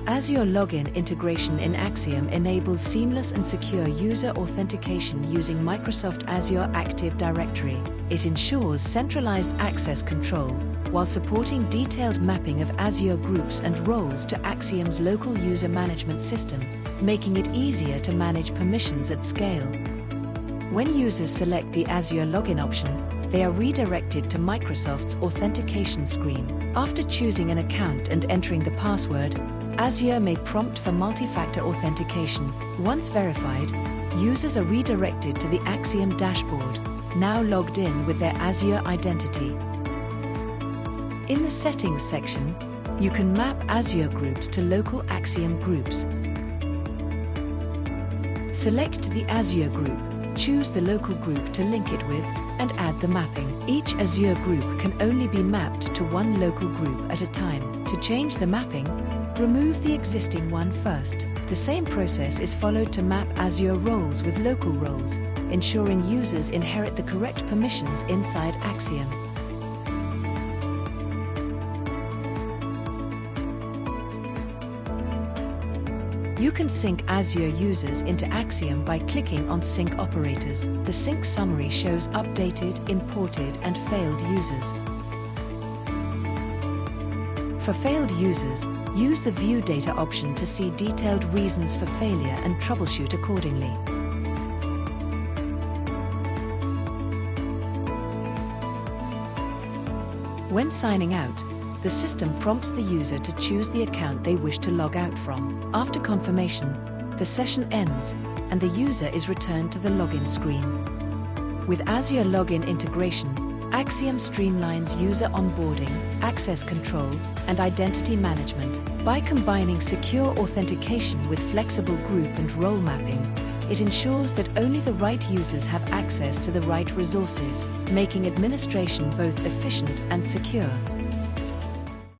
Azure Login integration in Axiom enables seamless and secure user authentication using Microsoft Azure Active Directory. It ensures centralized access control while supporting detailed mapping of Azure groups and roles to Axiom's local user management system, making it easier to manage permissions at scale. When users select the Azure Login option, they are redirected to Microsoft's authentication screen. After choosing an account and entering the password, Azure may prompt for multi-factor authentication. Once verified, users are redirected to the Axiom dashboard, now logged in with their Azure identity. In the Settings section, you can map Azure groups to local Axiom groups. Select the Azure group, choose the local group to link it with, and add the mapping. Each Azure group can only be mapped to one local group at a time. To change the mapping, remove the existing one first. The same process is followed to map Azure roles with local roles, ensuring users inherit the correct permissions inside Axiom. You can sync Azure users into Axiom by clicking on Sync Operators. The sync summary shows updated, imported, and failed users. For failed users, use the View Data option to see detailed reasons for failure and troubleshoot accordingly. When signing out, the system prompts the user to choose the account they wish to log out from. After confirmation, the session ends and the user is returned to the login screen. With Azure Login integration, Axiom streamlines user onboarding, access control, and identity management. By combining secure authentication with flexible group and role mapping, it ensures that only the right users have access to the right resources, making administration both efficient and secure.